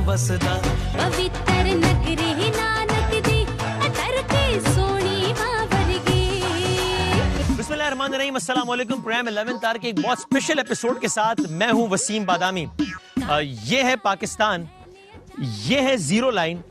वसदा पवित्र नगरी नानक दी अतर के सोनी मां वर्गी। बिस्मिल्लाहिर्रहमानिर्रहीम, अस्सलाम वालेकुम। प्रोग्राम 11 तार के एक बहुत स्पेशल एपिसोड के साथ मैं हूं वसीम बादामी। ये है पाकिस्तान, ये है जीरो लाइन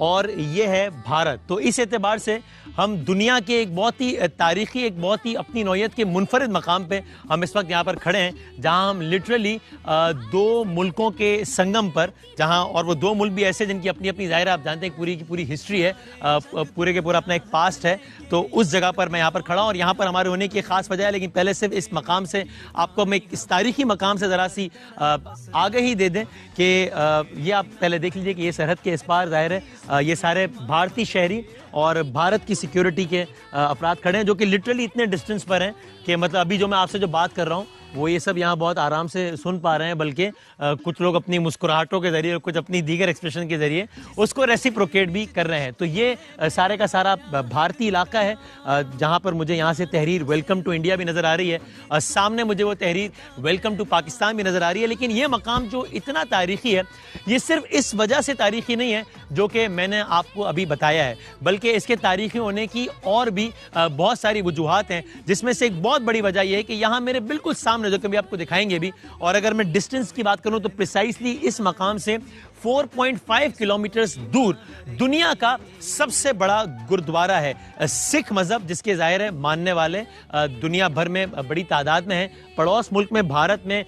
और ये है भारत। तो इस एतबार से हम दुनिया के एक बहुत ही तारीखी, एक बहुत ही अपनी नौयत के मुनफरिद मकाम पे हम इस वक्त यहाँ पर खड़े हैं, जहाँ हम लिटरली दो मुल्कों के संगम पर, जहाँ और वो दो मुल्क भी ऐसे जिनकी अपनी अपनी ज़ाहिर आप जानते हैं पूरी की पूरी हिस्ट्री है, पूरे के पूरा अपना एक पास्ट है। तो उस जगह पर मैं यहाँ पर खड़ा हूँ और यहाँ पर हमारे होने की खास वजह है। लेकिन पहले सिर्फ इस मकाम से आपको हम इस तारीखी मकाम से ज़रा सी आगाही दे दें कि ये आप पहले देख लीजिए कि ये सरहद के इस पार ज़ाहिर है ये सारे भारतीय शहरी और भारत की सिक्योरिटी के अफराद खड़े हैं, जो कि लिटरली इतने डिस्टेंस पर हैं कि मतलब अभी जो मैं आपसे जो बात कर रहा हूँ वो ये सब यहाँ बहुत आराम से सुन पा रहे हैं, बल्कि कुछ लोग अपनी मुस्कुराहटों के जरिए, कुछ अपनी दीगर एक्सप्रेशन के जरिए उसको रेसिप्रोकेट भी कर रहे हैं। तो ये सारे का सारा भारतीय इलाका है, जहाँ पर मुझे यहाँ से तहरीर वेलकम टू इंडिया भी नज़र आ रही है, सामने मुझे वो तहरीर वेलकम टू पाकिस्तान भी नज़र आ रही है। लेकिन ये मकाम जो इतना तारीखी है, ये सिर्फ इस वजह से तारीखी नहीं है जो कि मैंने आपको अभी बताया है, बल्कि इसके तारीखी होने की और भी बहुत सारी वजूहात हैं, जिसमें से एक बहुत बड़ी वजह यह है कि यहाँ मेरे बिल्कुल सामने, जो कभी आपको दिखाएंगे भी, और अगर मैं डिस्टेंस की बात करूं तो प्रिसाइसली इस मकाम से 4.5 किलोमीटर्स दूर दुनिया का सबसे बड़ा गुरुद्वारा है। सिख मजहब जिसके जाहिर है मानने वाले दुनिया भर में बड़ी तादाद में हैं। पड़ोस मुल्क में भारत में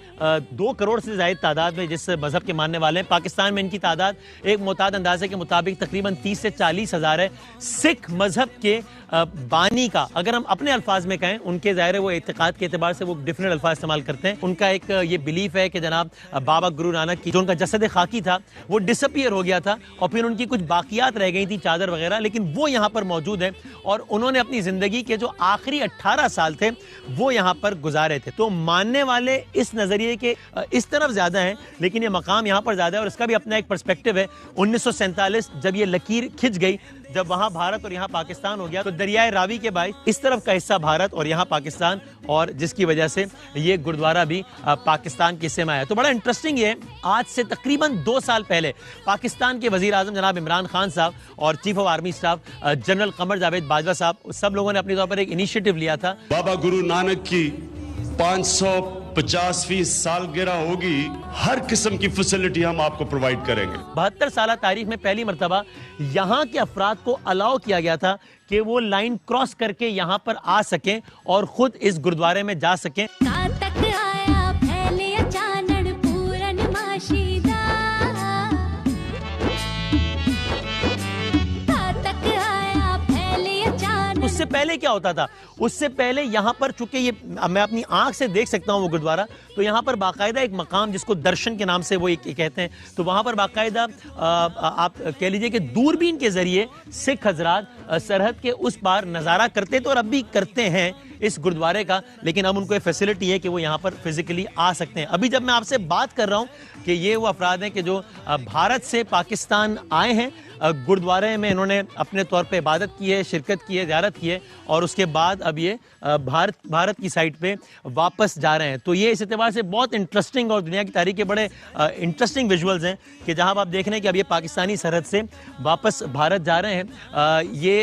2 करोड़ से ज़्यादा तादाद में जिस मजहब के मानने वाले हैं। पाकिस्तान में इनकी तादाद एक मुताद अंदाजे के मुताबिक तकरीबन 30 से 40 हज़ार है। सिख मजहब के बानी का अगर हम अपने अल्फाज में कहें, उनके ज़ाहिर है वो एतकाद के एतबार से वो डिफरेंट अल्फाज इस्तेमाल करते हैं। उनका एक ये बिलीफ है कि जनाब बाबा गुरु नानक की जो उनका जसद खाकी था वो डिसअपियर हो गया था और फिर उनकी कुछ बाकियात रह गई थी, चादर वगैरह, लेकिन वो यहाँ पर मौजूद है और उन्होंने अपनी जिंदगी के जो आखिरी 18 साल थे वो यहाँ पर गुजारे थे। तो मानने वाले इस नजरिए के इस तरफ ज्यादा हैं, लेकिन ये मकाम यहाँ पर ज्यादा है और इसका भी अपना एक पर्सपेक्टिव है। 1947 जब ये लकीर खिंच गई, जब वहां भारत और यहाँ पाकिस्तान हो गया, तो दरियाए रावी के बाइस इस तरफ का हिस्सा भारत और यहाँ पाकिस्तान, और जिसकी वजह से ये गुरुद्वारा भी पाकिस्तान के हिस्से में आया। तो बड़ा इंटरेस्टिंग ये, आज से तकरीबन 2 साल पहले पाकिस्तान के वजीर आजम जनाब इमरान खान साहब और chief of army staff general Qamar Javed Bajwa साहब, सब लोगों ने अपने तौर पर एक इनिशिएटिव लिया था। बाबा गुरु नानक की 550वीं सालगिरह होगी, हर किस्म की फैसिलिटी हम आपको प्रोवाइड करेंगे। 72 साल तारीख में पहली मरतबा यहाँ के अफराद को अलाउ किया गया था कि वो लाइन क्रॉस करके यहाँ पर आ सकें और खुद इस गुरुद्वारे में जा सकें। तक आया फैले अचानक पूरन माशीदा, तक आया फैले अचानक। उससे पहले क्या होता था? उससे पहले यहाँ पर, चूंकि ये मैं अपनी आंख से देख सकता हूँ वो गुरुद्वारा, तो यहाँ पर बाकायदा एक मकाम जिसको दर्शन के नाम से वो एक कहते हैं, तो वहाँ पर बाकायदा आप कह लीजिए कि दूरबीन के जरिए सिख हजरात सरहद के उस पार नज़ारा करते थे और अब भी करते हैं इस गुरुद्वारे का। लेकिन अब उनको ये फैसिलिटी है कि वो यहाँ पर फिजिकली आ सकते हैं। अभी जब मैं आपसे बात कर रहा हूँ कि ये वो अफराद हैं कि जो भारत से पाकिस्तान आए हैं, गुरुद्वारे में इन्होंने अपने तौर पे इबादत की है, शिरकत की है, ज़ियारत की है, और उसके बाद अब ये भारत की साइड पे वापस जा रहे हैं। तो ये इस एतबार से बहुत इंटरेस्टिंग और दुनिया की तारीख के बड़े इंटरेस्टिंग विजुअल्स हैं कि जहाँ आप देख रहे हैं कि अब ये पाकिस्तानी सरहद से वापस भारत जा रहे हैं। ये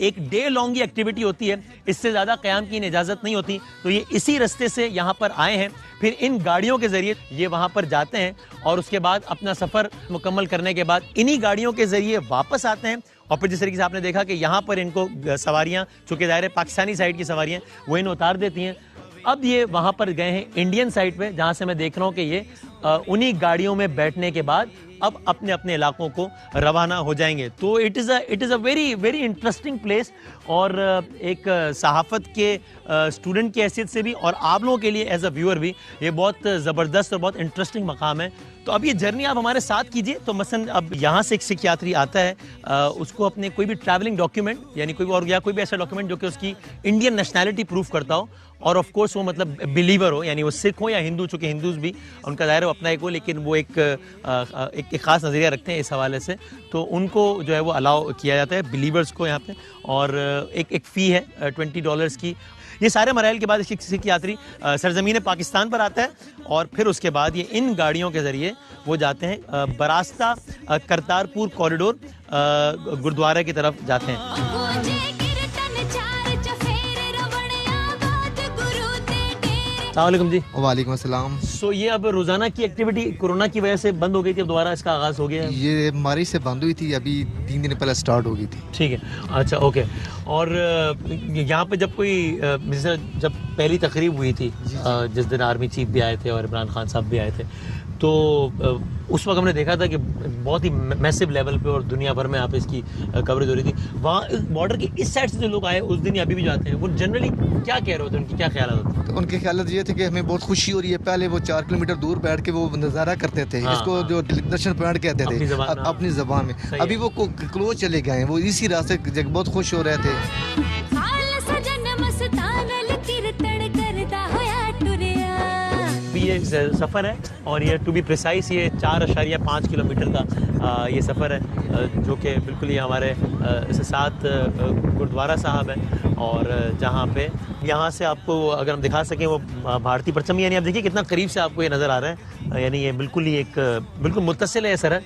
एक डे लॉन्ग की एक्टिविटी होती है, इससे ज़्यादा क़याम की इजाज़त नहीं होती। तो ये इसी रास्ते से यहाँ पर आए हैं, फिर इन गाड़ियों के जरिए ये वहाँ पर जाते हैं और उसके बाद अपना सफ़र मुकम्मल करने के बाद इन्हीं गाड़ियों के जरिए वापस आते हैं। और फिर जिस तरीके से आपने देखा कि यहाँ पर इनको सवारियाँ, चूँकि ज़ाहिर है पाकिस्तानी साइड की सवारियाँ वो इन्हें उतार देती हैं। अब ये वहाँ पर गए हैं इंडियन साइड पे, जहाँ से मैं देख रहा हूँ कि ये उन्हीं गाड़ियों में बैठने के बाद अब अपने अपने इलाकों को रवाना हो जाएंगे। तो it is a very very interesting place, और एक सहाफ़त के स्टूडेंट की हैसियत से भी और आप लोगों के लिए एज अ व्यूअर भी ये बहुत ज़बरदस्त और बहुत इंटरेस्टिंग मकाम है। तो अब ये जर्नी आप हमारे साथ कीजिए। तो मसलन अब यहाँ से एक सिख यात्री आता है, उसको अपने कोई भी ट्रैवलिंग डॉक्यूमेंट यानी कोई और या कोई भी ऐसा डॉक्यूमेंट जो कि उसकी इंडियन नेशनैलिटी प्रूफ करता हो, और ऑफ कोर्स वो मतलब बिलीवर हो, यानी वो सिख हो या हिंदू, चूँकि हिंदूज भी उनका ज़ाहिर अपना एक वो, लेकिन वो एक ख़ास नज़रिया रखते हैं इस हवाले से, तो उनको जो है वो अलाउ किया जाता है बिलीवर्स को यहाँ पे। और एक फ़ी है $20 की। ये सारे मराइल के बाद एक सिख यात्री सरजमीन पाकिस्तान पर आता है और फिर उसके बाद ये इन गाड़ियों के ज़रिए वो जाते हैं बरास्ता करतारपुर कॉरिडोर गुरुद्वारे की तरफ जाते हैं। अस्सलाम जी। वालेकुम अस्सलाम। सो ये अब रोज़ाना की एक्टिविटी कोरोना की वजह से बंद हो गई थी, अब दोबारा इसका आगाज़ हो गया है? ये मार्च से बंद हुई थी, अभी 3 दिन पहले स्टार्ट हो गई थी। ठीक है, अच्छा, ओके। और यहाँ पे जब कोई जब पहली तकरीब हुई थी जिस दिन आर्मी चीफ भी आए थे और इमरान खान साहब भी आए थे, तो उस वक्त हमने देखा था कि बहुत ही मैसिव लेवल पे और दुनिया भर में यहाँ पे इसकी कवरेज हो रही थी। वहाँ बॉर्डर के इस साइड से जो लोग आए उस दिन या अभी भी जाते हैं, वो जनरली क्या कह रहे होते हैं, उनकी क्या ख्याल होते हैं? तो उनके ख्याल ये थे कि हमें बहुत खुशी हो रही है। पहले वो 4 किलोमीटर दूर बैठ के वो नज़ारा करते थे, हाँ, इसको जो दर्शन पॉइंट कहते थे अपनी ज़बान में। अभी वो क्लोज चले गए हैं, वो इसी रास्ते बहुत खुश हो रहे थे। ये सफ़र है और ये टू बी प्रिसाइज ये 4.5 किलोमीटर का ये सफ़र है, जो कि बिल्कुल ये हमारे साथ गुरुद्वारा साहब है। और जहाँ पे यहाँ से आपको अगर हम दिखा सकें वो भारतीय परचम, यानी आप देखिए कितना करीब से आपको ये नज़र आ रहा है, यानी ये बिल्कुल ही एक बिल्कुल मुत्तसिल है सर है।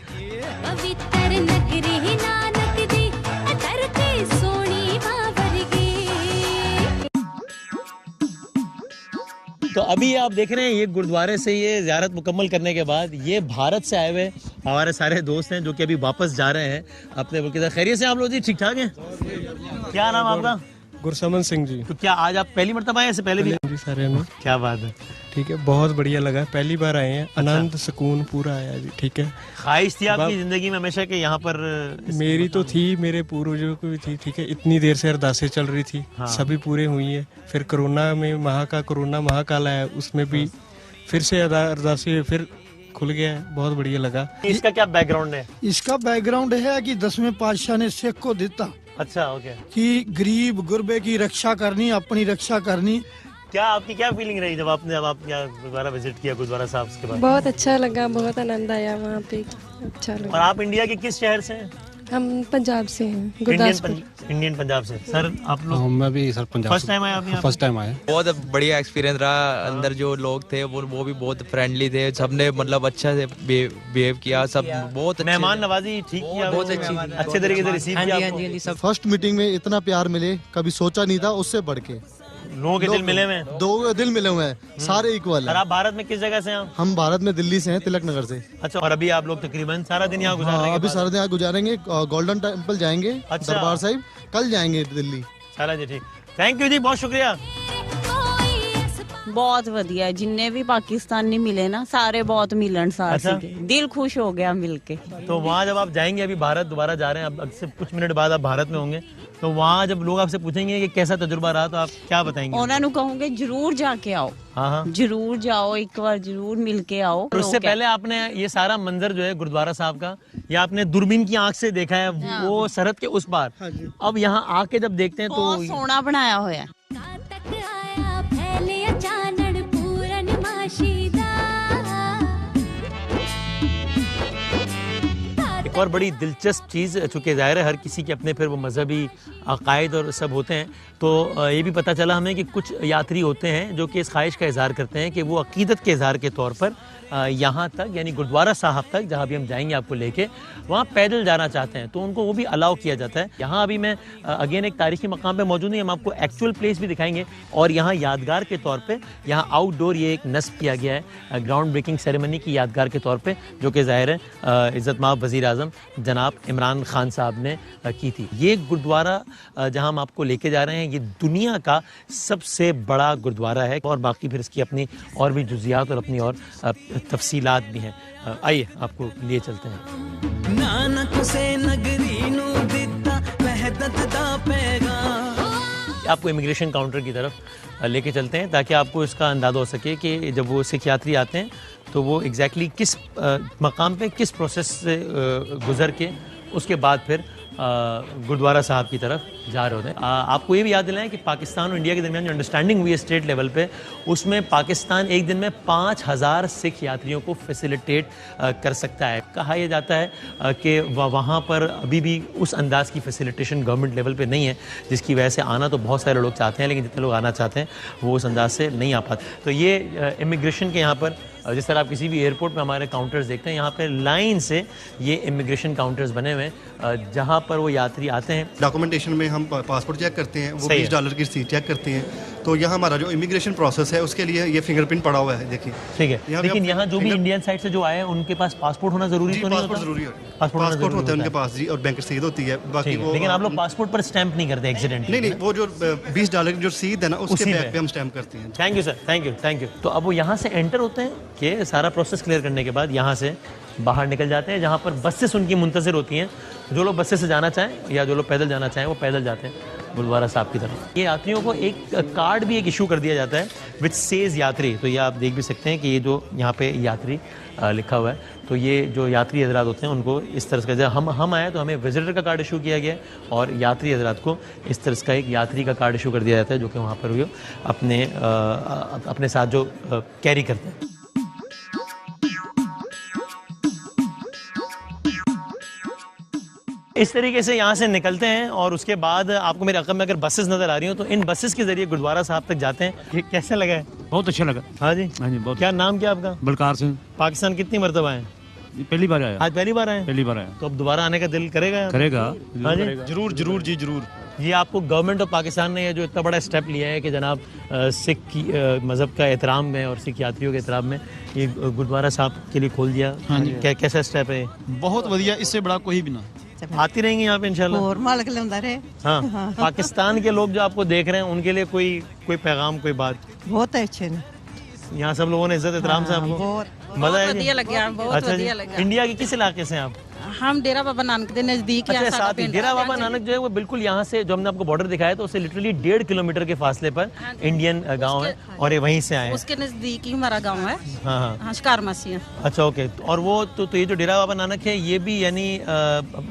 तो अभी आप देख रहे हैं ये गुरुद्वारे से ये ज़ियारत मुकम्मल करने के बाद ये भारत से आए हुए हमारे सारे दोस्त हैं जो कि अभी वापस जा रहे हैं अपने मुल्क के साथ। खैरियत से आप लोग जी? ठीक ठाक हैं? क्या नाम आपका? गुरसमन सिंह जी। तो क्या आज आप पहली मरतबा आए, इससे पहले भी? जी सारे में। क्या बात है, ठीक है, बहुत बढ़िया लगा, पहली बार आए हैं। आनंद सुकून पूरा आया जी। ठीक है, ख्वाहिश थी आपकी जिंदगी में हमेशा कि यहाँ पर? मेरी तो थी, मेरे पूर्वजों की भी थी। ठीक है, इतनी देर से अरदासें चल रही थी, सभी पूरे हुई है। फिर कोरोना में कोरोना महाकाल आया, उसमें भी फिर से अरदासें फिर खुल गया है, बहुत बढ़िया लगा। इसका क्या बैकग्राउंड है? इसका बैकग्राउंड है कि 10वें पातशाह ने सिख को दिता। अच्छा, ओके। कि गरीब गुरबे की रक्षा करनी, अपनी रक्षा करनी। क्या आपकी क्या फीलिंग रही जब आप यहाँ गुरुद्वारा विजिट किया, गुरुद्वारा साहब के बाद? बहुत अच्छा लगा, बहुत आनंद आया वहाँ पे, अच्छा लगा। और आप इंडिया के किस शहर से हैं? हम पंजाब से हैं, गुरदासपुर। इंडियन पंजाब से। सर आप लोग? मैं भी सर पंजाब। फर्स्ट टाइम आया? आप फर्स्ट टाइम आया। बहुत बढ़िया एक्सपीरियंस रहा। अंदर जो लोग थे वो भी बहुत फ्रेंडली थे, सबने मतलब अच्छा से बिहेव किया, सब बहुत मेहमान नवाजी ठीक किया, बहुत अच्छे तरीके से रिसीव किया। फर्स्ट मीटिंग में इतना प्यार मिले, कभी सोचा नहीं था, उससे बढ़ के लोगों के दिल मिले हुए हैं। दो दिल मिले हुए हैं, सारे इक्वल है। आप भारत में किस जगह से हैं? हम भारत में दिल्ली से हैं, तिलक नगर से। अच्छा, और अभी आप लोग तकरीबन सारा दिन यहाँ गुजारेंगे? अभी सारा दिन यहाँ गुजारेंगे, गोल्डन टेम्पल जाएंगे, दरबार साहिब, कल जाएंगे दिल्ली। चला जी, ठीक, थैंक यू जी, बहुत शुक्रिया। बहुत वधिया, जिन्ने भी पाकिस्तानी मिले ना सारे बहुत मिलनसार थे, दिल खुश हो गया मिलके। तो वहाँ जब आप जाएंगे, अभी भारत दोबारा जा रहे हैं, अब से कुछ मिनट बाद आप भारत में होंगे, तो वहाँ जब लोग आपसे पूछेंगे कि कैसा तजुर्बा रहा, तो आप क्या बताएंगे? उन्होंने कहूँगे जरूर जाके आओ। हाँ, जरूर जाओ, एक बार जरूर मिल के आओ। तो उससे पहले आपने ये सारा मंजर जो है गुरुद्वारा साहब का, या आपने दूरबीन की आंख से देखा है? वो सरहद के उस पार। अब यहाँ आके जब देखते हैं तो सोना बनाया हुआ है। एक और बड़ी दिलचस्प चीज़, चूँकि ज़ाहिर है हर किसी के अपने फिर वो मजहबी अकायद और सब होते हैं, तो ये भी पता चला हमें कि कुछ यात्री होते हैं जो कि इस ख्वाहिश का इजहार करते हैं कि वो अकीदत के इजहार के तौर पर यहाँ तक, यानी गुरुद्वारा साहब तक, जहाँ भी हम जाएंगे आपको लेके, वहाँ पैदल जाना चाहते हैं, तो उनको वो भी अलाउ किया जाता है। यहाँ अभी मैं अगेन एक तारीखी मकाम पे मौजूद नहीं, हम आपको एक्चुअल प्लेस भी दिखाएंगे। और यहाँ यादगार के तौर पे यहाँ आउटडोर ये एक नस्ब किया गया है ग्राउंड ब्रेकिंग सेरेमनी की यादगार के तौर पे, जो कि ज़ाहिर है इज़्ज़त-माब वज़ीर आज़म जनाब इमरान खान साहब ने की थी। ये गुरुद्वारा जहाँ हम आपको लेके जा रहे हैं, ये दुनिया का सबसे बड़ा गुरुद्वारा है, और बाकी फिर इसकी अपनी और भी जुज़ियात और अपनी और तफसीलात भी हैं। आइए आपको लिए चलते हैं। नानक से नगरी नू दिता वहदत दा पैगाम। आपको इमिग्रेशन काउंटर की तरफ लेके चलते हैं ताकि आपको इसका अंदाज़ा हो सके कि जब वो सिख यात्री आते हैं तो वो एग्जैक्टली किस मकाम पे किस प्रोसेस से गुज़र के उसके बाद फिर गुरुद्वारा साहब की तरफ जा रहे होते हैं। आपको ये भी याद दिलाएं कि पाकिस्तान और इंडिया के दरमियान जो अंडरस्टैंडिंग हुई है स्टेट लेवल पे, उसमें पाकिस्तान एक दिन में 5000 सिख यात्रियों को फैसिलिटेट कर सकता है। कहा यह जाता है कि वहाँ पर अभी भी उस अंदाज की फैसिलिटेशन गवर्नमेंट लेवल पे नहीं है, जिसकी वजह से आना तो बहुत सारे लोग चाहते हैं, लेकिन जितने लोग आना चाहते हैं वो उस अंदाज से नहीं आ पाते। तो ये इमिग्रेशन के यहाँ पर, जिस तरह आप किसी भी एयरपोर्ट में हमारे काउंटर्स देखते हैं, यहाँ पे लाइन से ये इमिग्रेशन काउंटर्स बने हुए हैं, जहाँ पर वो यात्री आते हैं। डॉक्यूमेंटेशन में हम पासपोर्ट चेक करते हैं, वो $20 की रसीद चेक करते हैं। तो यहाँ हमारा जो इमिग्रेशन प्रोसेस है उसके लिए ये फिंगरप्रिंट पड़ा हुआ है, देखिए। ठीक है, लेकिन यहाँ जो भी इंडियन साइड से जो आए हैं उनके पास पासपोर्ट होना जरूरी तो नहीं होता? जरूरी है, पासपोर्ट होता है उनके पास जी, और बैंक रसीद होती है। बाकी वो, लेकिन आप लोग पासपोर्ट पर स्टैंप नहीं करते एक्सीडेंट? नहीं, वो जो $20 की जो रसीद है ना, उसके बैक पे हम स्टैम्प करते हैं। Thank you sir, thank you. तो अब वो यहाँ से एंटर होते हैं कि सारा प्रोसेस क्लियर करने के बाद यहाँ से बाहर निकल जाते हैं, जहाँ पर बसेस उनकी मुंतज़िर होती हैं। जो लोग बसेस से जाना चाहें या जो लोग पैदल जाना चाहें वो पैदल जाते हैं गुरुद्वारा साहब की तरफ। ये यात्रियों को एक कार्ड भी एक इशू कर दिया जाता है विच सेज यात्री। तो ये आप देख भी सकते हैं कि ये जो यहाँ पे यात्री लिखा हुआ है, तो ये जो यात्री हजरात होते हैं उनको इस तरह का, जब हम आए तो हमें विजिटर का कार्ड इशू किया गया और यात्री हजरात को इस तरह का एक यात्री का कार्ड इशू कर दिया जाता है, जो कि वहाँ पर वो अपने साथ जो कैरी करते हैं। इस तरीके से यहाँ से निकलते हैं और उसके बाद आपको मेरे रकम में अगर बसेस नजर आ रही हो तो इन बसेस के जरिए गुरुद्वारा साहब तक जाते हैं। ये कैसा लगा है? बहुत अच्छा लगा। हाँ जी, बहुत। क्या नाम क्या आपका? बलकार सिंह। पाकिस्तान कितनी मरतबा आए? पहली बार आया। आज पहली बार आए? पहली बार आया। तो अब दोबारा आने का दिल करेगा? करेगा। हाँ जी, जरूर जी, जरूर। ये आपको गवर्नमेंट ऑफ पाकिस्तान ने जो इतना बड़ा स्टेप लिया है कि जनाब सिख मज़हब का एहतराम में और सिख यात्रियों के एहतराम में ये गुरुद्वारा साहब के लिए खोल दिया। हाँ जी। कैसा स्टेप है? बहुत बढ़िया, इससे बड़ा कोई भी ना। आती रहेंगी यहाँ पे इंशाल्लाह। और मालिक लेंदा रहे। हाँ, पाकिस्तान के लोग जो आपको देख रहे हैं उनके लिए कोई पैगाम, कोई बात? बहुत अच्छे ने, यहाँ सब लोगों ने इज्जत एहतराम से आपको मजा आया? बढ़िया लगा, बहुत बढ़िया लगा। इंडिया के किस इलाके से हैं आप? हम डेरा बाबा नानक के नजदीक अच्छा, साथ ही डेरा बाबा नानक जो है वो बिल्कुल यहाँ से, जो हमने आपको बॉर्डर दिखाया तो उससे लिटरली 1.5 किलोमीटर के फासले पर इंडियन गांव है और ये वहीं से आए हैं। उसके नजदीक ही हमारा गांव है। हाँ, शिकार मासी। अच्छा, ओके। और वो तो ये जो डेरा बाबा नानक है ये भी यानी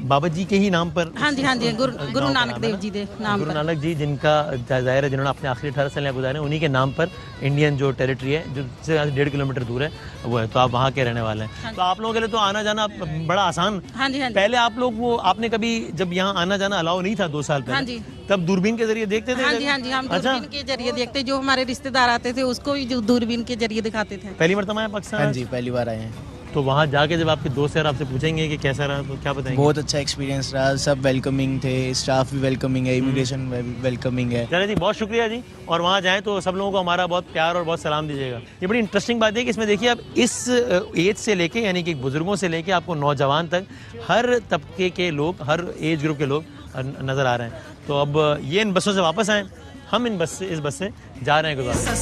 बाबा जी के ही नाम पर? हाँ जी, गुरु नानक देव जी के नाम। गुरु नानक जी जिनका जाहिर है जिन्होंने अपने आखिरी 18 साल गुजारे, उन्हीं के नाम पर इंडियन जो टेरिटरी है जो 1.5 किलोमीटर दूर है वो है। तो आप वहाँ के रहने वाले हैं, तो आप लोगों के लिए तो आना जाना बड़ा आसान। हाँ जी। पहले आप लोग आपने कभी जब यहाँ आना जाना अलाउ नहीं था 2 साल पहले? हाँ जी। तब दूरबीन के जरिए देखते थे? हाँ जी, हम दूरबीन के जरिए देखते, जो हमारे रिश्तेदार आते थे उसको भी जो दूरबीन के जरिए दिखाते थे। पहली मरतबा आए पाकिस्तान? हाँ जी, पहली बार आए हैं। तो वहाँ जाके जब आपके दोस्त यार आपसे पूछेंगे कि कैसा रहा तो क्या बताएंगे? बहुत अच्छा एक्सपीरियंस रहा, सब वेलकमिंग थे, स्टाफ भी वेलकमिंग है, इमिग्रेशन वेलकमिंग है। चलिए जी, बहुत शुक्रिया जी। और वहाँ जाएं तो सब लोगों को हमारा बहुत प्यार और बहुत सलाम दीजिएगा। ये बड़ी इंटरेस्टिंग बात है कि इसमें देखिए आप इस एज से लेके, यानी कि बुजुर्गों से लेके आपको नौजवान तक हर तबके के लोग, हर एज ग्रुप के लोग नजर आ रहे हैं। तो अब ये इन बसों से वापस आए, हम इस बस से जा रहे हैं गुरुद्वारा।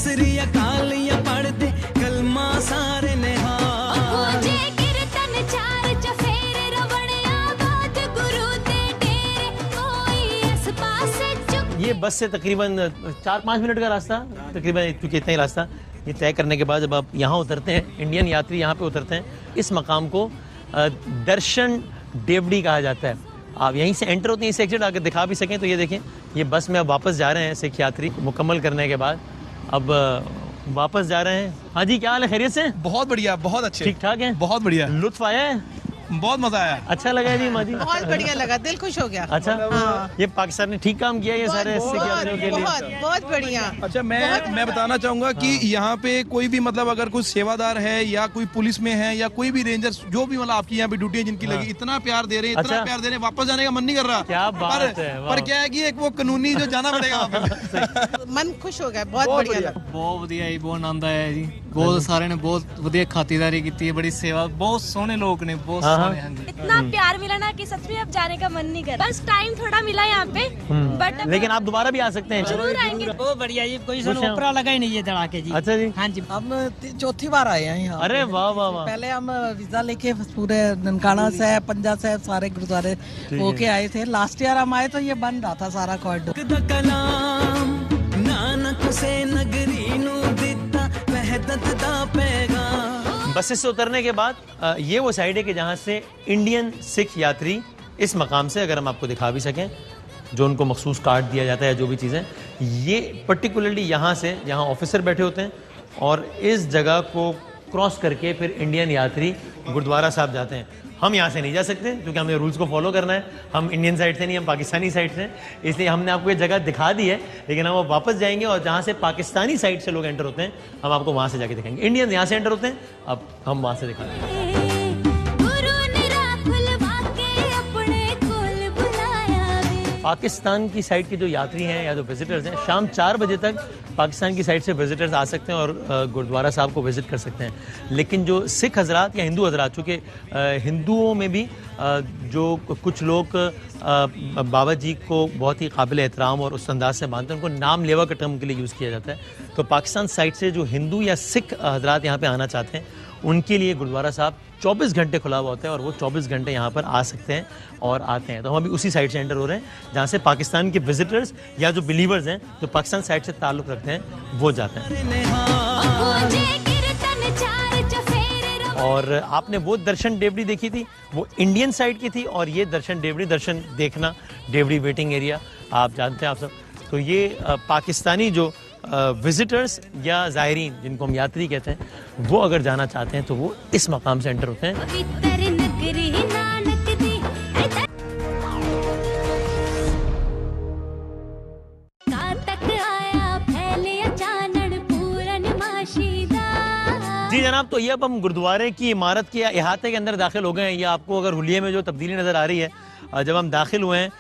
ये बस से तकरीबन 4-5 मिनट का रास्ता, तकरीबन क्योंकि इतना ही रास्ता ये तय करने के बाद जब आप यहाँ उतरते हैं, इंडियन यात्री यहाँ पे उतरते हैं, इस मकाम को दर्शन देवड़ी कहा जाता है। आप यहीं से एंटर होते हैं, इसे एग्जिट आकर दिखा भी सकें तो ये देखें, ये बस में अब वापस जा रहे हैं सिख यात्री मुकम्मल करने के बाद, अब वापस जा रहे हैं। हाँ जी, क्या हाल है, खैरियत से? बहुत बढ़िया, बहुत अच्छे, ठीक ठाक है, बहुत बढ़िया। लुत्फ आया है? बहुत मजा आया। अच्छा लगा है जी माजी? बहुत बढ़िया लगा, दिल खुश हो गया। अच्छा, हाँ। ये पाकिस्तान ने ठीक काम किया ये सारे सिख यात्रियों के लिए, बहुत बढ़िया। अच्छा, मैं बताना चाहूंगा कि यहाँ पे कोई भी मतलब अगर कोई सेवादार है या कोई पुलिस में है या कोई भी रेंजर, जो भी मतलब आपकी यहाँ पे ड्यूटी है जिनकी लगी, इतना प्यार दे रहे हैं, इतना प्यार दे रहे हैं, वापस जाने का मन नहीं कर रहा। क्या बात है। पर क्या है कि एक वो कानूनी जो जाना पड़ेगा। मन खुश हो गया, बहुत बढ़िया। बहुत ਵਧੀਆ ਜੀ, ਬਹੁਤ ਆਨੰਦ ਆਇਆ ਜੀ, ਬਹੁਤ ਸਾਰਿਆਂ ਨੇ ਬਹੁਤ ਵਧੀਆ ਖਾਤਰਦਾਰੀ ਕੀਤੀ है, बड़ी सेवा, बहुत सोहने लोग ने, बहुत सोहने। हाँ जी, इतना प्यार मिला ना कि सच में अब जाने का मन नहीं कर रहा। बस टाइम थोड़ा मिला यहाँ पे, बट लेकिन आप दोबारा भी आ सकते हैं। जरूर आएंगे। बहुत बढ़िया जी, कोई ऊपरा लगा ही नहीं है धड़ा के जी। अच्छा जी, हाँ जी, हम चौथी बार आए हैं यहाँ। अरे वाह वाह वाह। पहले हम वीजा लेके पूरे ननकाना साहब, पंजा साहब, सारे गुरुद्वारे होके आए थे। लास्ट ईयर हम आए तो ये बंद रहा था सारा कॉरिडोर। बसेस से उतरने के बाद ये वो साइड है कि जहाँ से इंडियन सिख यात्री इस मकाम से अगर हम आपको दिखा भी सकें, जो उनको मखसूस कार्ड दिया जाता है, जो भी चीज़ें, ये पर्टिकुलरली यहाँ से, यहाँ ऑफिसर बैठे होते हैं और इस जगह को क्रॉस करके फिर इंडियन यात्री गुरुद्वारा साहब जाते हैं। हम यहाँ से नहीं जा सकते क्योंकि हमें रूल्स को फॉलो करना है। हम इंडियन साइड से नहीं, हम पाकिस्तानी साइड से, इसलिए हमने आपको ये जगह दिखा दी है, लेकिन हम वापस जाएंगे और जहाँ से पाकिस्तानी साइड से लोग एंटर होते हैं हम आपको वहाँ से जाके दिखाएंगे। इंडियन यहाँ से एंटर होते हैं, अब हम वहाँ से दिखाएंगे। पाकिस्तान की साइड के जो यात्री हैं या जो विजिटर्स हैं, शाम 4 बजे तक पाकिस्तान की साइड से विजिटर्स आ सकते हैं और गुरुद्वारा साहब को विजिट कर सकते हैं। लेकिन जो सिख हजरात या हिंदू हजरात, चूँकि हिंदुओं में भी जो कुछ लोग बाबा जी को बहुत ही काबिल एहतराम और उस अंदाज से मानते हैं, उनको नाम लेवा के टर्म के लिए यूज़ किया जाता है। तो पाकिस्तान साइड से जो हिंदू या सिख हजरात यहाँ पर आना चाहते हैं, उनके लिए गुरुद्वारा साहब 24 घंटे खुला हुआ होता है और वो 24 घंटे यहाँ पर आ सकते हैं और आते हैं। तो हम अभी उसी साइड से एंटर हो रहे हैं जहाँ से पाकिस्तान के विजिटर्स या जो बिलीवर्स हैं, जो पाकिस्तान साइड से ताल्लुक़ रखते हैं, वो जाते हैं। और आपने वो दर्शन डेवड़ी देखी थी, वो इंडियन साइड की थी, और ये दर्शन डेवड़ी, दर्शन देखना, डेवड़ी वेटिंग एरिया आप जानते हैं आप सब। तो ये पाकिस्तानी जो विजिटर्स या ज़ायरीन, जिनको हम यात्री कहते हैं, वो अगर जाना चाहते हैं तो वो इस मकाम से एंटर होते हैं। जी जनाब, तो ये अब हम गुरुद्वारे की इमारत के अहाते के अंदर दाखिल हो गए हैं। ये आपको अगर हुलिये में जो तब्दीली नज़र आ रही है, जब हम दाखिल हुए हैं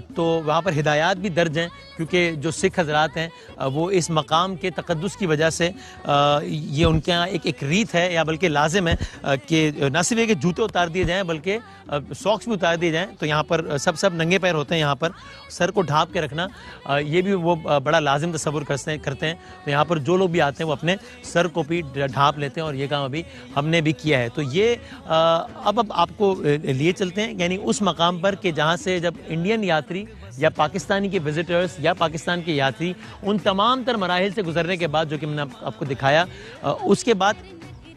तो वहाँ पर हिदायत भी दर्ज हैं, क्योंकि जो सिख हजरात हैं वो इस मकाम के तक़द्दुस की वजह से ये उनके यहाँ एक रीत है, या बल्कि लाजिम है कि न सिर्फ कि जूते उतार दिए जाएँ बल्कि सॉक्स भी उतार दिए जाएँ। तो यहाँ पर सब नंगे पैर होते हैं, यहाँ पर सर को ढाँप के रखना ये भी वो बड़ा लाजिम तसव्वुर करते हैं। तो यहाँ पर जो लोग भी आते हैं वो अपने सर को भी ढाँप लेते हैं और ये काम अभी हमने भी किया है। तो ये अब आपको लिए चलते हैं यानी उस मकाम पर कि जहाँ से जब इंडियन यात्री या पाकिस्तानी के विजिटर्स या पाकिस्तान के यात्री उन तमाम तर मराहिल से गुजरने के बाद, जो कि मैंने आपको दिखाया, उसके बाद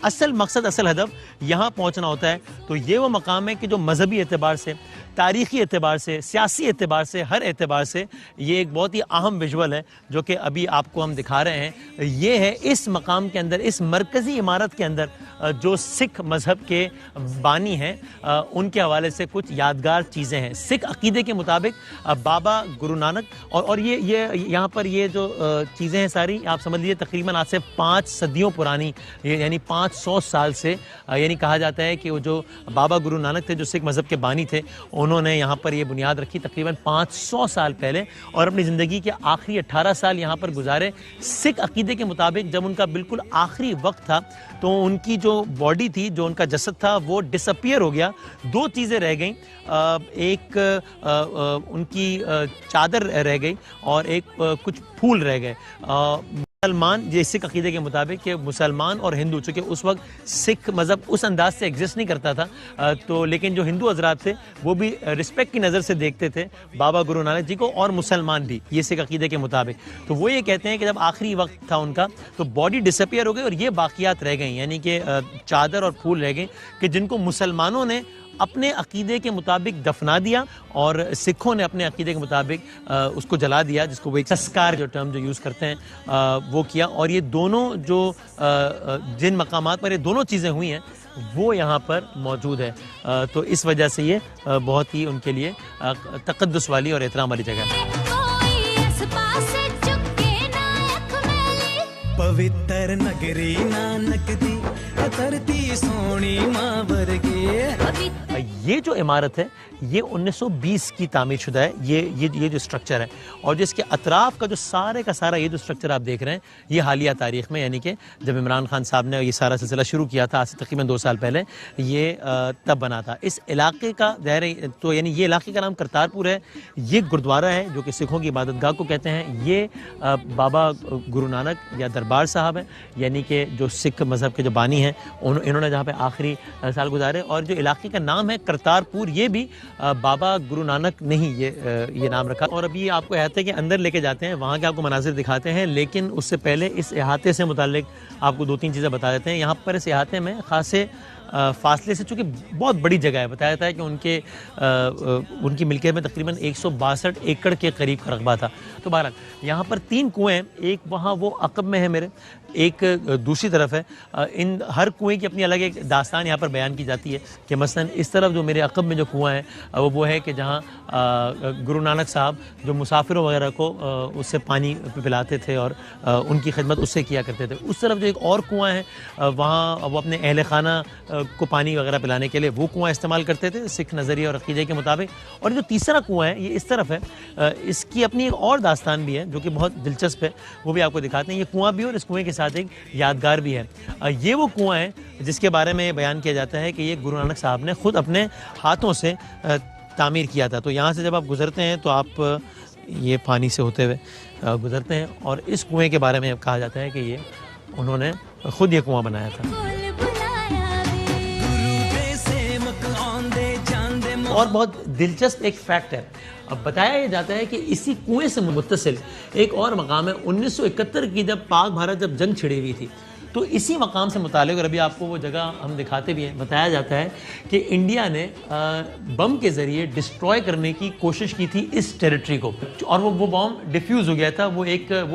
असल मकसद, असल हदफ यहाँ पहुँचना होता है। तो ये वो मकाम है कि जो मजहबी एतबार से, तारीख़ी एतबार से, सियासी एतबार से, हर एतबार से ये एक बहुत ही अहम विजुअल है जो कि अभी आपको हम दिखा रहे हैं। ये है इस मकाम के अंदर, इस मरकज़ी इमारत के अंदर जो सिख मज़हब के बानी हैं उनके हवाले से कुछ यादगार चीज़ें हैं। सिख अक़ीदे के मुताबिक बाबा गुरु नानक, और ये यहाँ पर ये जो चीज़ें हैं सारी आप समझ लीजिए तकरीबन आज से 5 सदियों पुरानी, यानी 500 साल से, यानी कहा जाता है कि वो जो बाबा गुरु नानक थे, जो सिख मज़हब के बानी थे, उन्होंने यहाँ पर ये बुनियाद रखी तकरीबन 500 साल पहले, और अपनी ज़िंदगी के आखिरी 18 साल यहाँ पर गुजारे। सिख अक़ीदे के मुताबिक जब उनका बिल्कुल आखिरी वक्त था तो उनकी जो बॉडी थी, जो उनका जसद था, वो डिसअपियर हो गया। 2 चीज़ें रह गईं, एक उनकी चादर रह गई और एक कुछ फूल रह गए। मुसलमान, ये सिख अक़ीदे के मुताबिक कि मुसलमान और हिंदू, चूँकि उस वक्त सिख मज़हब उस अंदाज से एग्जिस्ट नहीं करता था, तो लेकिन जो हिंदू हजरात थे वो भी रिस्पेक्ट की नज़र से देखते थे बाबा गुरु नानक जी को, और मुसलमान भी, ये सिख अक़ीदे के मुताबिक। तो वो ये कहते हैं कि जब आखिरी वक्त था उनका तो बॉडी डिसअपियर हो गई और ये बाक़ियात रह गई, यानी कि चादर और फूल रह गए कि जिनको मुसलमानों ने अपने अक़ीदे के मुताबिक दफना दिया और सिखों ने अपने अक़ीदे के मुताबिक उसको जला दिया, जिसको वो एक संस्कार जो टर्म जो यूज़ करते हैं वो किया। और ये दोनों जो जिन मकामात पर ये दोनों चीज़ें हुई हैं वो यहाँ पर मौजूद है। तो इस वजह से ये बहुत ही उनके लिए तक़द्दुस वाली और एहतराम वाली जगह है। पवित्र नगरी नानक दी धरती सोनी मां वर्गे। ये जो इमारत है ये 1920 की तामीर शुदा है, ये जो स्ट्रक्चर है, और जिसके अतराफ का जो सारे का सारा ये जो स्ट्रक्चर आप देख रहे हैं ये हालिया तारीख़ में, यानी कि जब इमरान खान साहब ने ये सारा सिलसिला शुरू किया था आज से तकरीबन 2 साल पहले, ये तब बना था। इस इलाके का ज़ाहिर तो यानी ये इलाके का नाम करतारपुर है। ये गुरुद्वारा है जो कि सिखों की इबादतगाह को कहते हैं। ये बाबा गुरु नानक या दरबार साहब है, यानी कि जो सिख मज़हब के जो बानी हैं इन्होंने जहाँ पे आखिरी साल गुजारे, और जो इलाके का नाम है करतारपुर, ये भी बाबा गुरु नानक ने ही ये नाम रखा। और अभी आपको अहाते के अंदर लेके जाते हैं, वहाँ के आपको मनाजिर दिखाते हैं, लेकिन उससे पहले इस अहाते से मुताल्लिक आपको 2-3 चीज़ें बता देते हैं। यहाँ पर इस अहाते में खासे फासले से, चूँकि बहुत बड़ी जगह है, बताया जाता है कि उनकी मिल्कियत में तकरीबन 162 एकड़ के करीब का रकबा था। तो बहरहाल यहाँ पर 3 कुएँ हैं, एक वहाँ वो अकब में है मेरे, एक दूसरी तरफ है। इन हर कुएं की अपनी अलग एक दास्तान यहाँ पर बयान की जाती है कि मसलन इस तरफ जो मेरे अकब में जो कुआं है वो है कि जहाँ गुरु नानक साहब जो मुसाफिरों वगैरह को उससे पानी पिलाते थे और उनकी खिदमत उससे किया करते थे। उस तरफ जो एक और कुआं है वहाँ वो अपने अहल खाना को पानी वगैरह पिलाने के लिए वो कुआं इस्तेमाल करते थे सिख नज़रिए और अक़ीदे के मुताबिक। और जो तीसरा कुआं है ये इस तरफ है, इसकी अपनी एक और दास्तान भी है जो कि बहुत दिलचस्प है, वो भी आपको दिखाते हैं। ये कुआं भी और इस कुएँ के साथ एक यादगार भी है। ये वो कुआं है जिसके बारे में बयान किया जाता है कि ये गुरु नानक साहब ने खुद अपने हाथों से तामीर किया था। तो यहाँ से जब आप गुजरते हैं तो आप ये पानी से होते हुए गुजरते हैं और इस कुएं के बारे में कहा जाता है कि ये उन्होंने खुद ये कुआं बनाया था। और बहुत दिलचस्प एक फैक्ट है, अब बताया जाता है कि इसी कुएं से मुत्तसिल एक और मकाम है। 1971 की जब पाक भारत जब जंग छिड़ी हुई थी तो इसी मकाम से मुतालिक, और अभी आपको वो जगह हम दिखाते भी हैं, बताया जाता है कि इंडिया ने बम के ज़रिए डिस्ट्रॉय करने की कोशिश की थी इस टेरिटरी को और वो बम डिफ्यूज़ हो गया था। वो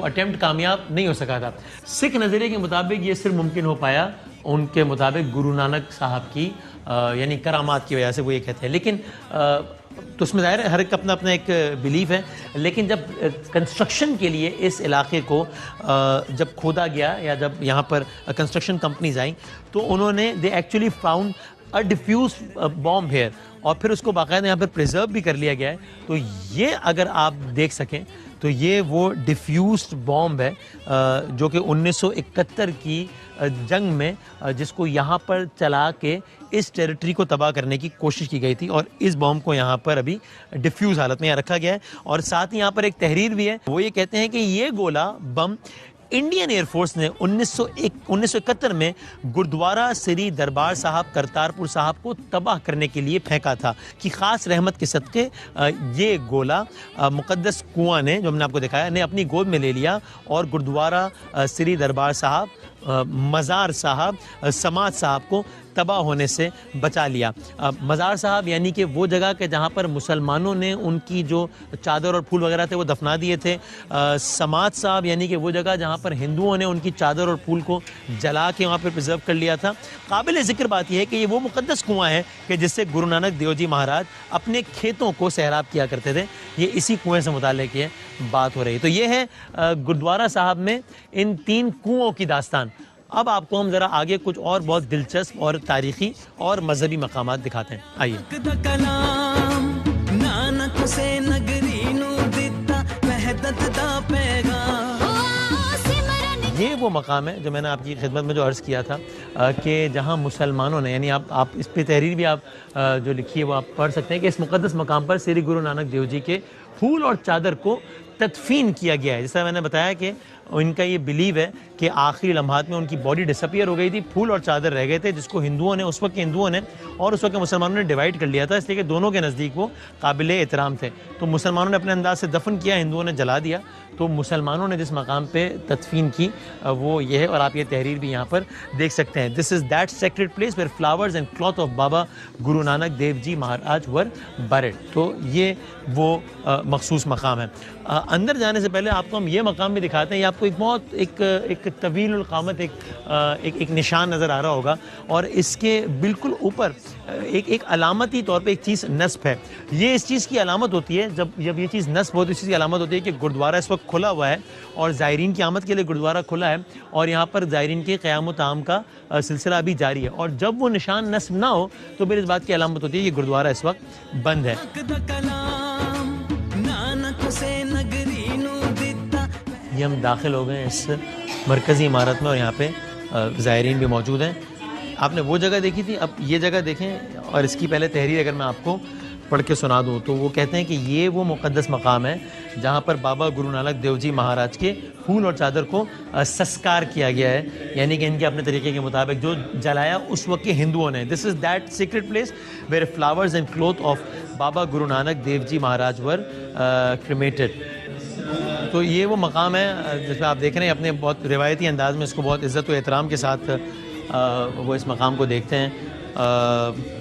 अटेम्प्ट कामयाब नहीं हो सका था। सिख नज़रिए के मुताबिक ये सिर्फ मुमकिन हो पाया उनके मुताबिक गुरु नानक साहब की यानी करामात की वजह से, वो ये कहते हैं। लेकिन तो उसमें ज़ाहिर है हर एक अपना अपना एक बिलीफ है। लेकिन जब कंस्ट्रक्शन के लिए इस इलाके को जब खोदा गया या जब यहाँ पर कंस्ट्रक्शन कंपनीज आई तो उन्होंने they actually found a diffuse bomb here और फिर उसको बाकायदा यहाँ पर प्रिजर्व भी कर लिया गया है। तो ये अगर आप देख सकें तो ये वो डिफ्यूज्ड बॉम्ब है जो कि 1971 की जंग में जिसको यहाँ पर चला के इस टेरिटरी को तबाह करने की कोशिश की गई थी और इस बॉम्ब को यहाँ पर अभी डिफ्यूज हालत में यहाँ रखा गया है। और साथ ही यहाँ पर एक तहरीर भी है, वो ये कहते हैं कि ये गोला बम इंडियन एयरफोर्स ने 1971 में गुरुद्वारा श्री दरबार साहब करतारपुर साहब को तबाह करने के लिए फेंका था कि ख़ास रहमत के सदक़े ये गोला मुक़द्दस कुआं ने, जो हमने आपको दिखाया, ने अपनी गोद में ले लिया और गुरुद्वारा श्री दरबार साहब, मज़ार साहब, समाज साहब को तबाह होने से बचा लिया। मज़ार साहब यानी कि वो जगह के जहाँ पर मुसलमानों ने उनकी जो चादर और फूल वगैरह थे वो दफना दिए थे। समाज साहब यानी कि वो जगह जहाँ पर हिंदुओं ने उनकी चादर और फूल को जला के वहाँ पर प्रिजर्व कर लिया था। काबिल ज़िक्र बात यह है कि ये वो मुक़द्दस कुआं है कि जिससे गुरु नानक देव जी महाराज अपने खेतों को सैराब किया करते थे। ये इसी कुएँ से मुताल्लिक़ ये बात हो रही है। तो ये है गुरुद्वारा साहब में इन 3 कुओं की दास्तान। अब आपको हम ज़रा आगे कुछ और बहुत दिलचस्प और तारीख़ी और मजहबी मकामात दिखाते हैं। आइए। ये वो मकाम है जो मैंने आपकी खिदमत में जो अर्ज़ किया था कि जहाँ मुसलमानों ने, यानी आप इस पे तहरीर भी आप जो लिखी है वो आप पढ़ सकते हैं कि इस मुक़द्दस मकाम पर श्री गुरु नानक देव जी के फूल और चादर को तदफीन किया गया है। जैसा मैंने बताया कि इनका ये बिलीव है कि आखिरी लम्हात में उनकी बॉडी डिसअपियर हो गई थी, फूल और चादर रह गए थे, जिसको हिंदुओं ने, उस वक्त के हिंदुओं ने और उस वक्त के मुसलमानों ने डिवाइड कर लिया था, इसलिए कि दोनों के नज़दीक वो काबिल एहतराम थे। तो मुसलमानों ने अपने अंदाज से दफन किया, हिंदुओं ने जला दिया। तो मुसलमानों ने जिस मकाम पे तदफीन की वो ये है और आप ये तहरीर भी यहाँ पर देख सकते हैं। This is that sacred place where flowers and cloth of Baba Guru Nanak Dev ji Maharaj were buried. तो ये वो मखसूस मकाम है। अंदर जाने से पहले आपको हम ये मकाम भी दिखाते हैं। ये आपको एक बहुत एक तवील क़ामत एक निशान नज़र आ रहा होगा और इसके बिल्कुल ऊपर एक अलामती तौर पे एक चीज़ नस्ब है। ये इस चीज़ की अलामत होती है, जब ये चीज़ नस्ब होती है, इस चीज़ की अलामत होती है कि गुरुद्वारा इस वक्त खुला हुआ है और ज़ायरीन की आमद के लिए गुरुद्वारा खुला है और यहाँ पर ज़ायरीन के क़याम ताम का सिलसिला अभी जारी है। और जब वो निशान नस्ब ना हो तो फिर इस बात की अलामत होती है कि गुरुद्वारा इस वक्त बंद है। ये हम दाखिल हो गए इस मरकज़ी इमारत में और यहाँ पे ज़ायरीन भी मौजूद हैं। आपने वो जगह देखी थी, अब ये जगह देखें और इसकी पहले तहरीर अगर मैं आपको पढ़ के सुना दूँ तो वो कहते हैं कि ये वो मुक़द्दस मकाम है जहाँ पर बाबा गुरु नानक देव जी महाराज के फूल और चादर को संस्कार किया गया है, यानी कि इनके अपने तरीके के मुताबिक जो जलाया उस वक्त के हिंदुओं ने। This is that secret place where flowers and cloth of Baba Guru Nanak Dev ji Maharaj were cremated. तो ये वो मकाम है जिसमें आप देख रहे हैं, अपने बहुत रिवायती अंदाज में इसको बहुत इज़्ज़त व एहतराम के साथ वो इस मकाम को देखते हैं।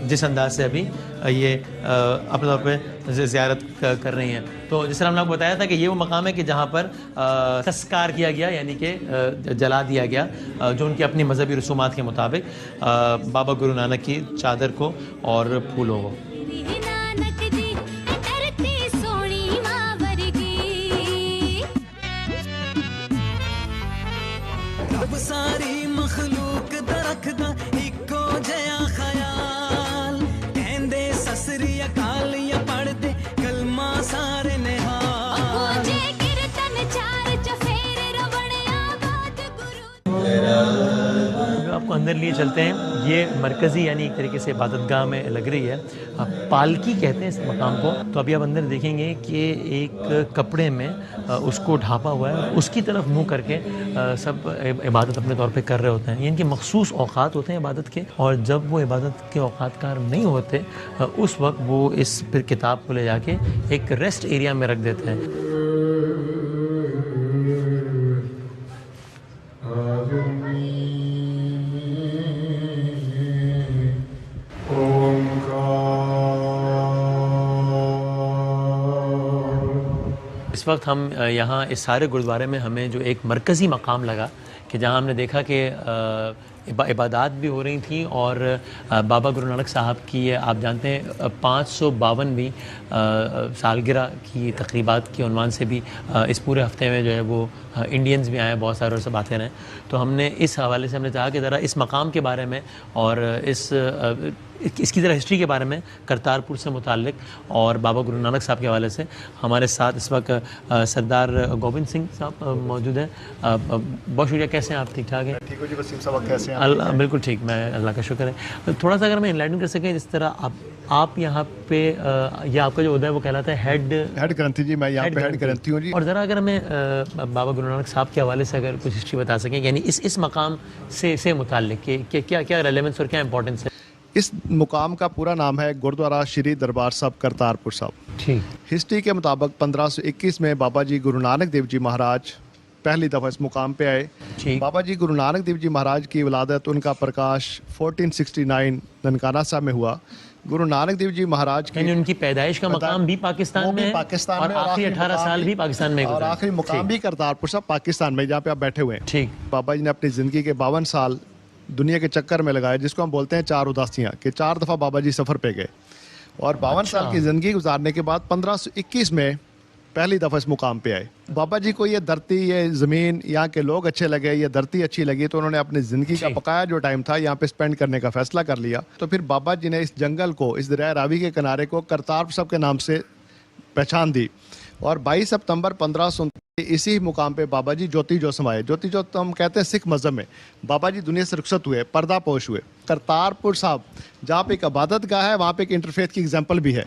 जिस अंदाज से अभी ये अपने तौर पे ज़ियारत कर रही हैं। तो जिस तरह हमने आपको बताया था कि ये वो मकाम है कि जहाँ पर तस्कार किया गया, यानी कि जला दिया गया जो उनकी अपनी मजहबी रसूमात के मुताबिक बाबा गुरु नानक की चादर को और फूलों को। सारी मखलूक दरखदा इको जया ख्याल कहंदे ससरी अकाल या पढ़दे कलमा सारे निहाल आपको अंदर लिए चलते हैं। ये मरकज़ी यानी एक तरीके से इबादतगाह में लग रही है, पालकी कहते हैं इस मकाम को। तो अभी आप अंदर देखेंगे कि एक कपड़े में उसको ढापा हुआ है, उसकी तरफ मुंह करके सब इबादत अपने तौर पे कर रहे होते हैं। ये इनके मखसूस औकात होते हैं इबादत के, और जब वो इबादत के औकात कार नहीं होते उस वक्त वो इस फिर किताब को ले जाके एक रेस्ट एरिया में रख देते हैं। इस वक्त हम यहाँ इस सारे गुरुद्वारे में हमें जो एक मरकज़ी मकाम लगा कि जहाँ हमने देखा कि इबादत भी हो रही थी और बाबा गुरु नानक साहब की आप जानते हैं 552वीं सालगिरह की तकरीबात के उन्वान से भी इस पूरे हफ्ते में जो है वो इंडियंस भी आए, बहुत सारे और सब आते रहे। तो हमने इस हवाले से हमने चाहा कि ज़रा इस मकाम के बारे में और इसकी ज़रा हिस्ट्री के बारे में करतारपुर से मुताल्लिक और बाबा गुरु नानक साहब के हवाले से हमारे साथ इस वक्त सरदार गोविंद सिंह साहब मौजूद हैं। बहुत शुक्रिया, कैसे हैं आप? ठीक ठाक हैं? ठीक हो जी वसीम साहब, कैसे हैं? बिल्कुल ठीक, मैं अल्लाह का शुक्र है। थोड़ा सा अगर मैं इनलाइटन कर सकें, जिस तरह आप यहाँ पे ये आपका जो उदय वो कहलाता है हेड ग्रंथी जी, मैं यहाँ पे हेड ग्रंथी हूँ जी। और ज़रा अगर हमें बाबा गुरु नानक साहब के हवाले से अगर कुछ हिस्ट्री बता सकें, यानी इस मकाम से मुताल्लिक क्या क्या रेलेवेंस और क्या इंपॉर्टेंस है? इस मुकाम का पूरा नाम है गुरुद्वारा श्री दरबार साहब करतारपुर साहब। ठीक। हिस्ट्री के मुताबिक 1521 में बाबा जी गुरु नानक देव जी महाराज पहली दफ़ा इस मुकाम पे आए। बाबा जी गुरु नानक देव जी महाराज की विलादत, उनका प्रकाश 1469 ननकाना साहब में हुआ। गुरु नानक देव जी महाराज की उनकी पैदाइश का मकाम भी पाकिस्तान में, पाकिस्तान में, और आखिरी 18 साल भी पाकिस्तान में, और आखिरी मुकाम भी करतारपुर साहब पाकिस्तान में, जहाँ पे आप बैठे हुए हैं। ठीक। बाबा जी ने अपनी ज़िंदगी के 52 साल दुनिया के चक्कर में लगाए, जिसको हम बोलते हैं 4 उदासियाँ, कि 4 दफ़ा बाबा जी सफ़र पे गए। और 52 साल की ज़िंदगी गुजारने के बाद 1521 में पहली दफ़ा इस मुकाम पे आए। बाबा जी को ये धरती, ये ज़मीन, यहाँ के लोग अच्छे लगे, ये धरती अच्छी लगी, तो उन्होंने अपनी ज़िंदगी का बकाया जो टाइम था यहाँ पे स्पेंड करने का फैसला कर लिया। तो फिर बाबा जी ने इस जंगल को, इस दरिया रावी के किनारे को करतारपुर साहब के नाम से पहचान दी। और 22 सितंबर 1539 इसी मुकाम पे बाबा जी ज्योति जो समाये। ज्योति जो तो हम कहते हैं सिख मजहब में, बाबा जी दुनिया से रुखसत हुए, पर्दापोश हुए। करतारपुर साहब जहाँ पे एक इबादत गाह है, वहाँ पे एक इंटरफेथ की एग्जाम्पल भी है।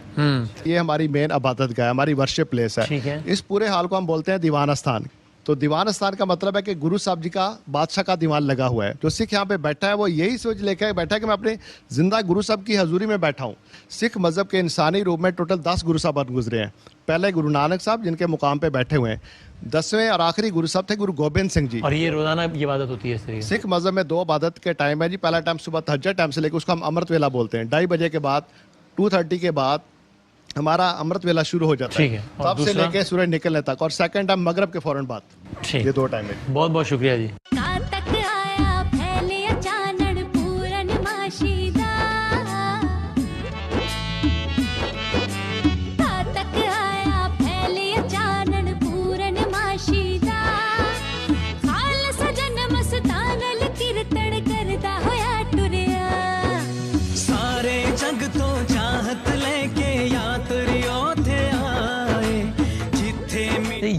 ये हमारी मेन इबादत गाह है, हमारी वर्शिप प्लेस है। इस पूरे हाल को हम बोलते हैं दीवान स्थान। तो दीवान स्थान का मतलब है कि गुरु साहब जी का बादशाह का दीवान लगा हुआ है। जो सिख यहाँ पे बैठा है वो यही सोच लेकर बैठा है कि मैं अपने जिंदा गुरु साहब की हजूरी में बैठा हूँ। सिख मजहब के इंसानी रूप में टोटल 10 गुरु साहब गुजरे हैं। पहले गुरु नानक साहब जिनके मुकाम पे बैठे हुए हैं, 10वें और आखिरी गुरु साहब थे गुरु गोबिंद सिंह जी। और ये रोजाना ये इबादत होती है सिख मजहब में 2 इबादत के टाइम है जी। पहला टाइम सुबह तहज्जुद टाइम से लेकर, उसको हम अमृत वेला बोलते हैं, 2:30 बजे के बाद 2:30 के बाद हमारा अमृत वेला शुरू हो जाता है, तब से लेके सूरज निकलने तक। और सेकंड टाइम मगरब के फौरन बाद। ये 2 टाइम है। बहुत बहुत शुक्रिया जी।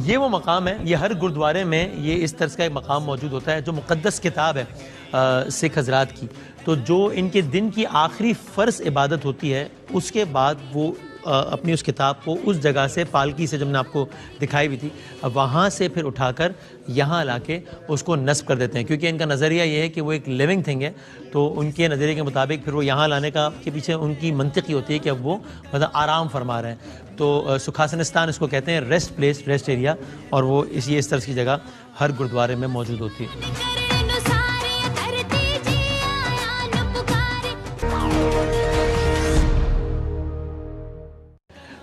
ये वो मकाम है, ये हर गुरुद्वारे में ये इस तरह का एक मकाम मौजूद होता है जो मुक़द्दस किताब है सिख हजरात की। तो जो इनके दिन की आखिरी फ़र्ज इबादत होती है, उसके बाद वो अपनी उस किताब को उस जगह से, पालकी से जब मैंने आपको दिखाई भी थी, वहाँ से फिर उठाकर यहाँ लाके उसको नस्ब कर देते हैं। क्योंकि इनका नज़रिया ये है कि वो एक लिविंग थिंग है, तो उनके नज़रिए के मुताबिक फिर वो यहाँ लाने का के पीछे उनकी मंतिक होती है कि अब वो मतलब आराम फरमा रहे हैं। तो सुखासनस्तान इसको कहते हैं, रेस्ट प्लेस, रेस्ट एरिया, और वो इस तरह की जगह हर गुरुद्वारे में मौजूद होती है।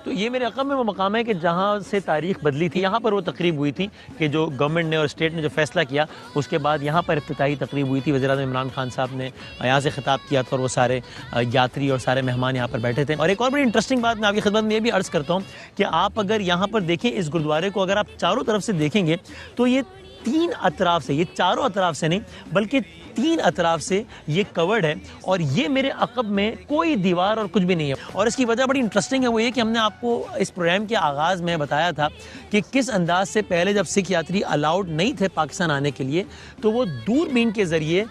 तो ये मेरे अक़ब में वो मकाम है कि जहाँ से तारीख बदली थी, यहाँ पर वो तकरीब हुई थी कि जो गवर्नमेंट ने और स्टेट ने जो फैसला किया, उसके बाद यहाँ पर इफ्तिताही तकरीब हुई थी। वज़ीर-ए-आज़म इमरान खान साहब ने यहाँ से खिताब किया था और वो सारे यात्री और सारे मेहमान यहाँ पर बैठे थे। और एक और बड़ी इंटरेस्टिंग बात मैं आपकी खिदमत में ये भी अर्ज़ करता हूँ कि आप अगर यहाँ पर देखें इस गुरुद्वारे को, अगर आप चारों तरफ से देखेंगे तो ये 3 अतराफ से, ये चारों अतराफ से नहीं बल्कि 3 अतराफ से ये कवर्ड है और ये मेरे अक़ब में कोई दीवार और कुछ भी नहीं है। और इसकी वजह बड़ी इंटरेस्टिंग है, वो ये कि हमने आपको इस प्रोग्राम के आगाज़ में बताया था कि किस अंदाज से पहले जब सिख यात्री अलाउड नहीं थे पाकिस्तान आने के लिए तो वो दूरबीन के ज़रिए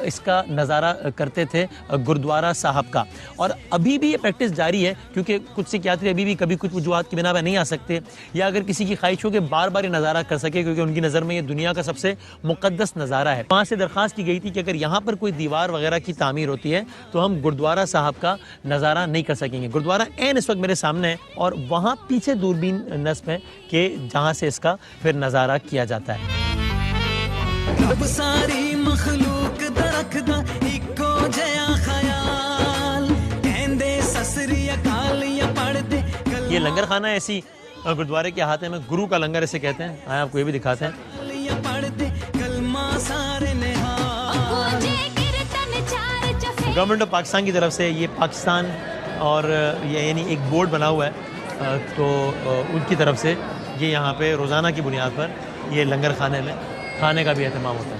इसका नज़ारा करते थे गुरुद्वारा साहब का। और अभी भी ये प्रैक्टिस जारी है क्योंकि कुछ सिख यात्री अभी भी कभी कुछ वजूहात की बिना पर नहीं आ सकते, या अगर किसी की ख्वाहिश हो कि बार बार ये नज़ारा कर सके क्योंकि उनकी नज़र में ये दुनिया का सबसे मुक़द्दस नज़ारा है। वहाँ से दरख्वास्त की गई थी कि अगर यहाँ पर कोई दीवार वगैरह की तामीर होती है तो हम गुरुद्वारा साहब का नज़ारा नहीं कर सकेंगे। गुरुद्वारा ऐन इस वक्त मेरे सामने है और वहाँ पीछे दूरबीन नस्ब है कि जहाँ से इसका फिर नज़ारा किया जाता है। रब सारी मखलूक दरखदा इको जया ख्याल कहंदे ससरी अकाल या पढ़दे। ये लंगर खाना ऐसी गुरुद्वारे के हाथ में गुरु का लंगर इसे कहते हैं। आए आपको ये भी दिखाते हैं। गवर्नमेंट ऑफ पाकिस्तान की तरफ से ये पाकिस्तान और ये यानी एक बोर्ड बना हुआ है, तो उनकी तरफ से ये यहाँ पे रोज़ाना की बुनियाद पर ये लंगर खाने में खाने का भी एहतमाम होता है।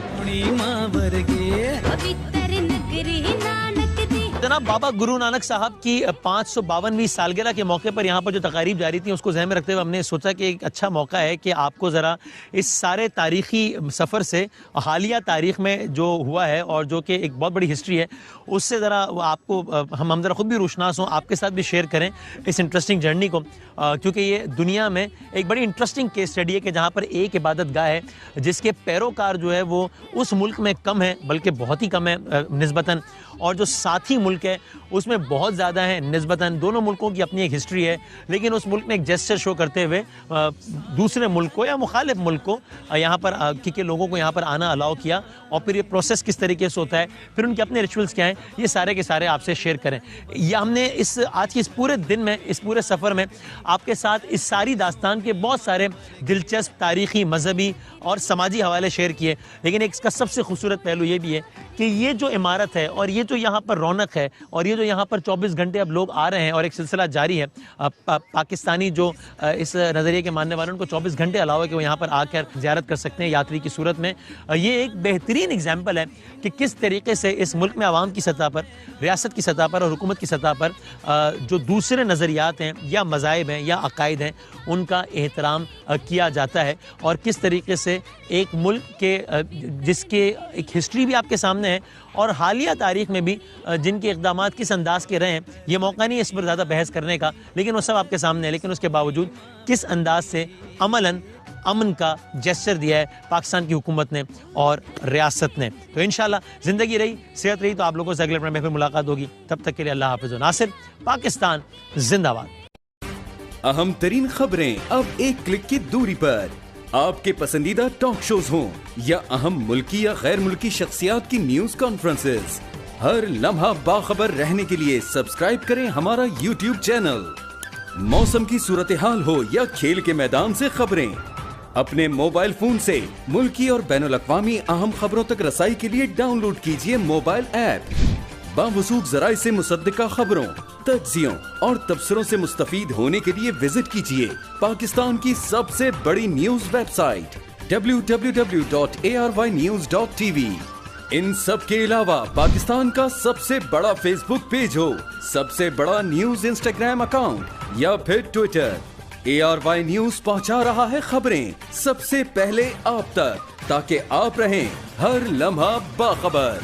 जनाब बाबा गुरु नानक साहब की 552वीं सालगिरह के मौके पर यहाँ पर जो तकारीब जारी थी उसको ज़हन में रखते हुए हमने सोचा कि एक अच्छा मौका है कि आपको ज़रा इस सारे तारीख़ी सफ़र से हालिया तारीख़ में जो हुआ है और जो कि एक बहुत बड़ी हिस्ट्री है उससे ज़रा आपको हम ज़रा ख़ुद भी रोशनास हों, आपके साथ भी शेयर करें इस इंटरेस्टिंग जर्नी को, क्योंकि ये दुनिया में एक बड़ी इंटरेस्टिंग केस स्टडी है कि जहाँ पर एक इबादत गाह है जिसके पैरोकार जो है वो उस मुल्क में कम है, बल्कि बहुत ही कम है निस्बतन, और जो साथी मुल्क है उसमें बहुत ज़्यादा है निस्बतन। दोनों मुल्कों की अपनी एक हिस्ट्री है, लेकिन उस मुल्क में एक जेस्चर शो करते हुए दूसरे मुल्क को या मुखालिफ मुल्क को यहाँ पर के लोगों को यहाँ पर आना अलाउ किया, और फिर ये प्रोसेस किस तरीके से होता है, फिर उनके अपने रिचुअल्स क्या हैं, ये सारे के सारे आपसे शेयर करें। यह हमने इस आज के इस पूरे दिन में, इस पूरे सफ़र में आपके साथ इस सारी दास्तान के बहुत सारे दिलचस्प तारीख़ी, मजहबी और समाजी हवाले शेयर किए, लेकिन एक इसका सबसे खूबसूरत पहलू ये भी है कि ये जो इमारत है और ये जो यहाँ पर रौनक है और ये जो यहाँ पर 24 घंटे अब लोग आ रहे हैं और एक सिलसिला जारी है, पाकिस्तानी जो इस नज़रिए के मानने वालों को 24 घंटे अलावा कि वो यहाँ पर आकर ज़ियारत कर सकते हैं यात्री की सूरत में। ये एक बेहतरीन एग्जाम्पल है कि किस तरीके से इस मुल्क में आवाम की सतह पर, रियासत की सतह पर और हुकूमत की सतह पर जो दूसरे नज़रियात हैं या मज़ाहिब हैं या अकायद हैं उनका एहतराम किया जाता है, और किस तरीके से एक मुल्क के जिसके एक हिस्ट्री भी आपके सामने है और हालिया तारीख में भी जिनके इक़दामात किस अंदाज के रहे हैं। ये मौका नहीं है इस पर ज़्यादा बहस करने का, लेकिन वो सब आपके सामने है, लेकिन उसके बावजूद किस अंदाज से अमलन अमन का जेस्चर दिया है पाकिस्तान की हुकूमत ने और रियासत ने। तो इंशाल्लाह ज़िंदगी रही, सेहत रही, तो आप लोगों से अगले प्रोग्राम में फिर मुलाकात होगी। तब तक के लिए अल्लाह हाफ़िज़। नासिर, पाकिस्तान जिंदाबाद। अहम तरीन खबरें अब एक क्लिक की दूरी पर, आपके पसंदीदा टॉक शोज हों या अहम मुल्की या गैर मुल्की शख्सियात की न्यूज कॉन्फ्रेंसेस, हर लम्हा बाखबर रहने के लिए सब्सक्राइब करें हमारा YouTube चैनल। मौसम की सूरत हाल हो या खेल के मैदान से खबरें, अपने मोबाइल फोन से मुल्की और बैनुल-अक़वामी अहम खबरों तक रसाई के लिए डाउनलोड कीजिए मोबाइल ऐप। बावसूख ज़राए से मुसद्दिका खबरों, तज्ज़ियों और तबसरों से मुस्तफ़ीद होने के लिए विजिट कीजिए पाकिस्तान की सबसे बड़ी न्यूज वेबसाइट www.arYnews.tv। इन सब के अलावा पाकिस्तान का सबसे बड़ा फेसबुक पेज हो, सबसे बड़ा न्यूज इंस्टाग्राम अकाउंट या फिर ट्विटर, ARY न्यूज पहुंचा रहा है खबरें सबसे पहले आप तक, ताकि आप रहें हर लम्हा बाखबर।